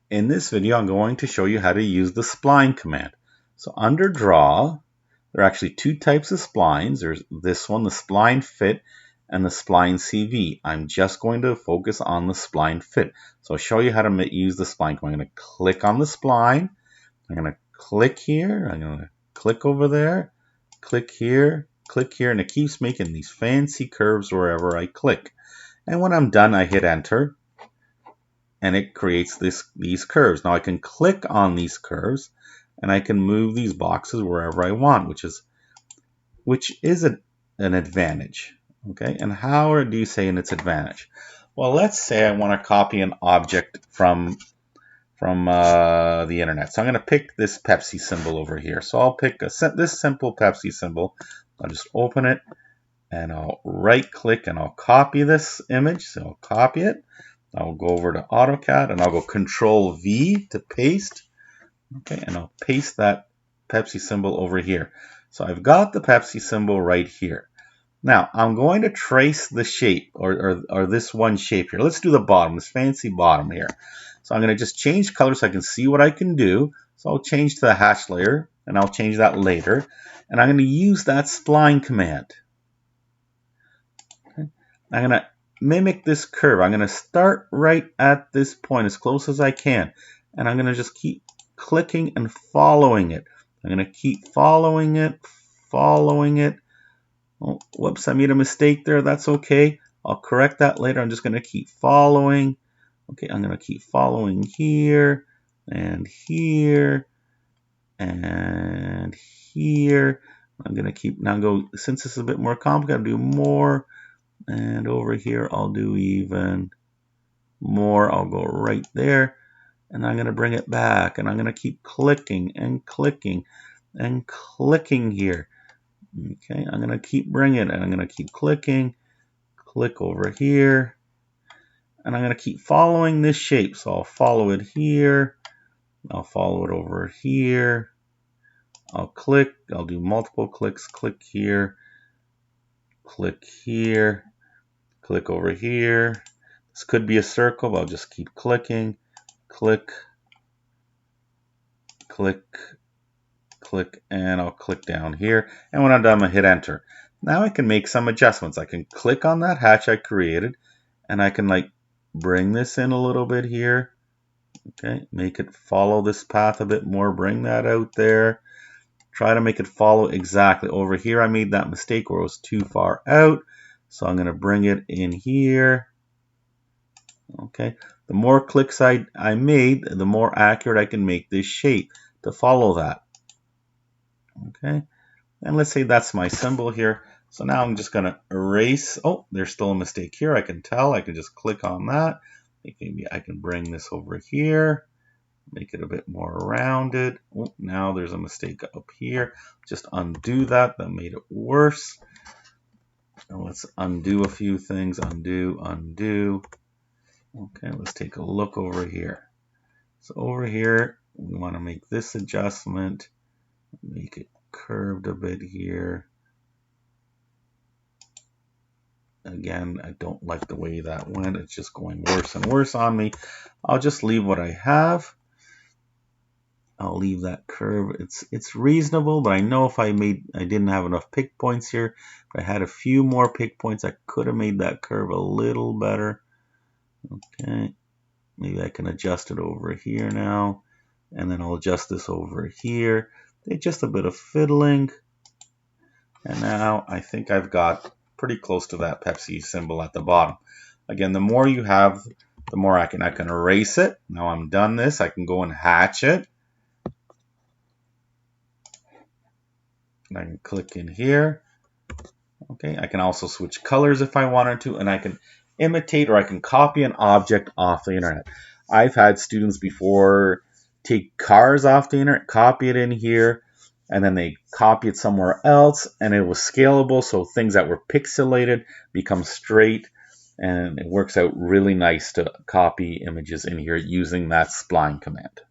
In this video, I'm going to show you how to use the spline command. So under draw, there are actually two types of splines. There's this one, the spline fit, and the spline CV. I'm just going to focus on the spline fit. So I'll show you how to use the spline command. I'm going to click on the spline. I'm going to click here. I'm going to click over there, click here, and it keeps making these fancy curves wherever I click. And when I'm done, I hit enter. And it creates these curves. Now I can click on these curves and I can move these boxes wherever I want, which is an advantage. Okay, and how do you say in its advantage? Well, let's say I want to copy an object from the internet. So I'm going to pick this Pepsi symbol over here. So I'll pick this simple Pepsi symbol. I'll just open it and I'll right click and I'll copy this image. So I'll copy it. I'll go over to Autocad and I'll go Control V to paste. Okay, and I'll paste that Pepsi symbol over here. So I've got the Pepsi symbol right here. Now I'm going to trace the shape or this one shape here. Let's do the bottom, this fancy bottom here. So I'm going to just change color so I can see what I can do. So I'll change to the hatch layer and I'll change that later. And I'm going to use that spline command. Okay. I'm going to mimic this curve. I'm going to start right at this point as close as I can. And I'm going to just keep clicking and following it. I'm going to keep following it. Oh, whoops, I made a mistake there. That's okay. I'll correct that later. I'm just going to keep following. Okay, I'm going to keep following here and here and here. I'm going to keep now go, since this is a bit more complicated, I'll do more. And over here, I'll do even more. I'll go right there. And I'm going to bring it back. And I'm going to keep clicking and clicking and clicking here. Okay, I'm going to keep bringing it. And I'm going to keep clicking. Click over here. And I'm going to keep following this shape. So I'll follow it here. I'll follow it over here. I'll click. I'll do multiple clicks. Click here. Click here. Click over here. This could be a circle, but I'll just keep clicking. Click, click, click, and I'll click down here. And when I'm done, I'll hit enter. Now I can make some adjustments. I can click on that hatch I created, and I can like bring this in a little bit here. Okay, make it follow this path a bit more. Bring that out there. Try to make it follow exactly. Over here, I made that mistake where it was too far out. So I'm going to bring it in here. Okay. The more clicks I made, the more accurate I can make this shape to follow that. Okay. And let's say that's my symbol here. So now I'm just going to erase. Oh, there's still a mistake here. I can tell. I can just click on that. Maybe I can bring this over here. Make it a bit more rounded. Oh, now there's a mistake up here. Just undo that. That made it worse. Now let's undo a few things. Undo, undo. Okay, let's take a look over here. So over here, we want to make this adjustment. Make it curved a bit here. Again, I don't like the way that went. It's just going worse and worse on me. I'll just leave what I have. I'll leave that curve. It's reasonable, but I know if I didn't have enough pick points here. If I had a few more pick points, I could have made that curve a little better. Okay, maybe I can adjust it over here now, and then I'll adjust this over here. Just a bit of fiddling, and now I think I've got pretty close to that Pepsi symbol at the bottom. Again, the more you have, the more I can erase it. Now I'm done this. I can go and hatch it. And I can click in here. Okay, I can also switch colors if I wanted to, and I can imitate or I can copy an object off the internet. I've had students before take cars off the internet, copy it in here, and then they copy it somewhere else, and it was scalable, so things that were pixelated become straight, and it works out really nice to copy images in here using that spline command.